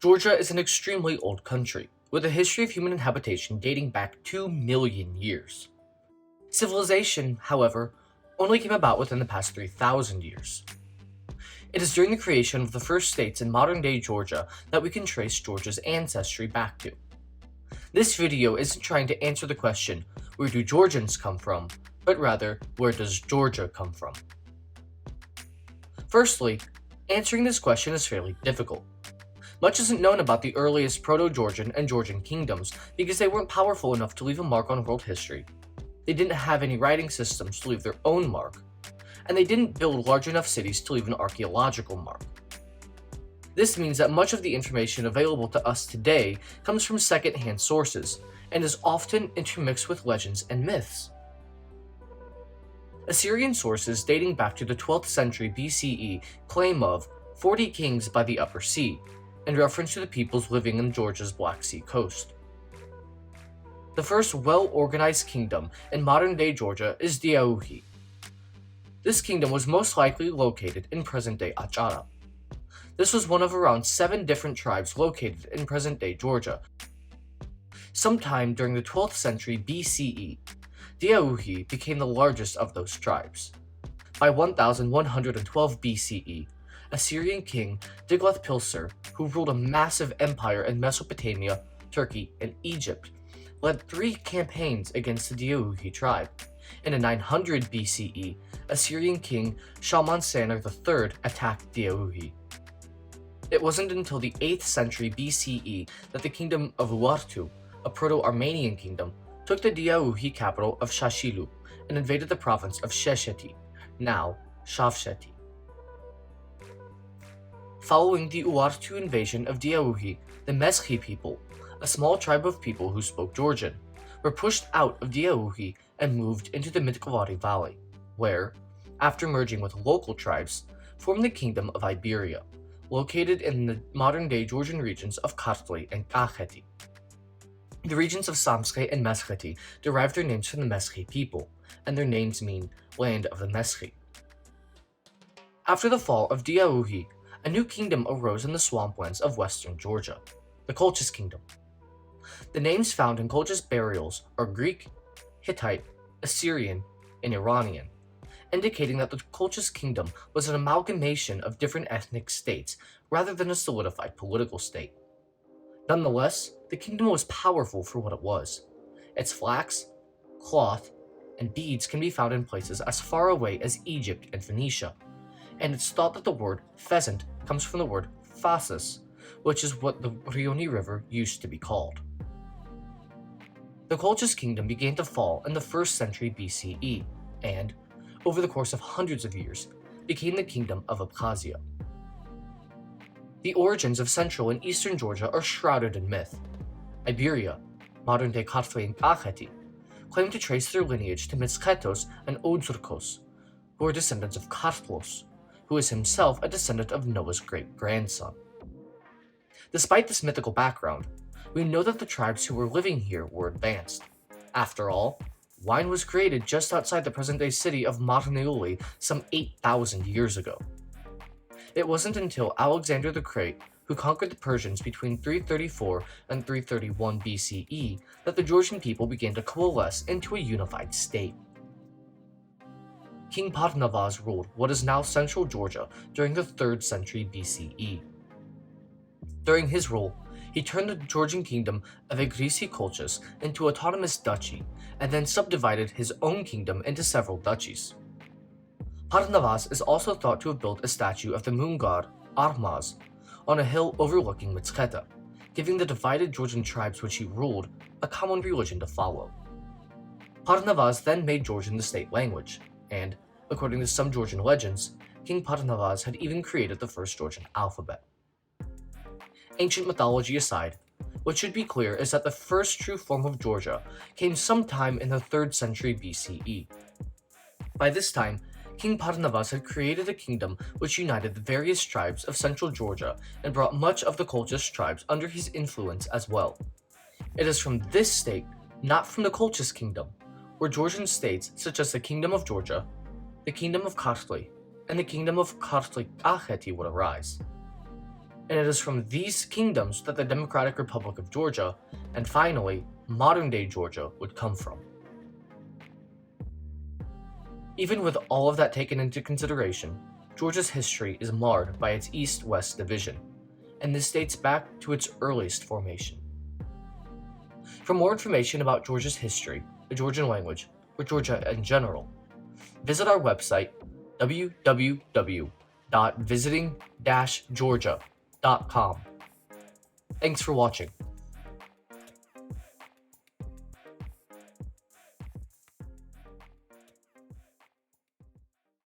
Georgia is an extremely old country, with a history of human habitation dating back 2 million years. Civilization, however, only came about within the past 3,000 years. It is during the creation of the first states in modern-day Georgia that we can trace Georgia's ancestry back to. This video isn't trying to answer the question, where do Georgians come from, but rather, where does Georgia come from? Firstly, answering this question is fairly difficult. Much isn't known about the earliest Proto-Georgian and Georgian kingdoms because they weren't powerful enough to leave a mark on world history. They didn't have any writing systems to leave their own mark, and they didn't build large enough cities to leave an archaeological mark. This means that much of the information available to us today comes from second-hand sources, and is often intermixed with legends and myths. Assyrian sources dating back to the 12th century BCE claim of 40 kings by the Upper Sea, in reference to the peoples living in Georgia's Black Sea coast. The first well-organized kingdom in modern-day Georgia is Diauhi. This kingdom was most likely located in present-day Achara. This was one of around 7 different tribes located in present-day Georgia. Sometime during the 12th century BCE, Diauhi became the largest of those tribes. By 1112 BCE, Assyrian king Tiglath-Pileser, who ruled a massive empire in Mesopotamia, Turkey, and Egypt, led 3 campaigns against the Diauhi tribe. And in 900 BCE, Assyrian king Shalmaneser III attacked Diauhi. It wasn't until the 8th century BCE that the kingdom of Urartu, a Proto-Armenian kingdom, took the Diauhi capital of Shashilu and invaded the province of Shesheti, now Shavsheti. Following the Urartu invasion of Diauhi, the Meschi people, a small tribe of people who spoke Georgian, were pushed out of Diauhi and moved into the Mitkovari Valley, where, after merging with local tribes, formed the Kingdom of Iberia, located in the modern-day Georgian regions of Kartli and Kakheti. The regions of Samtskhe and Meskheti derive their names from the Meschi people, and their names mean land of the Meschi. After the fall of Diauhi, a new kingdom arose in the swamplands of western Georgia, the Colchis Kingdom. The names found in Colchis burials are Greek, Hittite, Assyrian, and Iranian, indicating that the Colchis Kingdom was an amalgamation of different ethnic states rather than a solidified political state. Nonetheless, the kingdom was powerful for what it was. Its flax, cloth, and beads can be found in places as far away as Egypt and Phoenicia, and it's thought that the word pheasant comes from the word phasis, which is what the Rioni River used to be called. The Colchis Kingdom began to fall in the 1st century BCE, and, over the course of hundreds of years, became the Kingdom of Abkhazia. The origins of central and eastern Georgia are shrouded in myth. Iberia, modern-day Kartli and Kakheti, claim to trace their lineage to Mitsketos and Odzurkos, who are descendants of Kartlos, who is himself a descendant of Noah's great-grandson. Despite this mythical background, we know that the tribes who were living here were advanced. After all, wine was created just outside the present-day city of Marneuli some 8,000 years ago. It wasn't until Alexander the Great, who conquered the Persians between 334 and 331 BCE, that the Georgian people began to coalesce into a unified state. King Parnavaz ruled what is now central Georgia during the 3rd century BCE. During his rule, he turned the Georgian kingdom of Egrisi-Colchis into autonomous duchy, and then subdivided his own kingdom into several duchies. Parnavaz is also thought to have built a statue of the moon god Armaz on a hill overlooking Mitsketa, giving the divided Georgian tribes which he ruled a common religion to follow. Parnavaz then made Georgian the state language, and, according to some Georgian legends, King Parnavaz had even created the first Georgian alphabet. Ancient mythology aside, what should be clear is that the first true form of Georgia came sometime in the 3rd century BCE. By this time, King Parnavaz had created a kingdom which united the various tribes of central Georgia and brought much of the Colchis tribes under his influence as well. It is from this state, not from the Colchis Kingdom, where Georgian states such as the Kingdom of Georgia, the Kingdom of Kartli, and the Kingdom of Kartli Kakheti would arise. and it is from these kingdoms that the Democratic Republic of Georgia, and finally, modern-day Georgia, would come from. Even with all of that taken into consideration, Georgia's history is marred by its east-west division, and this dates back to its earliest formation. For more information about Georgia's history, the Georgian language, or Georgia in general, visit our website www.visiting-georgia.com. Thanks for watching.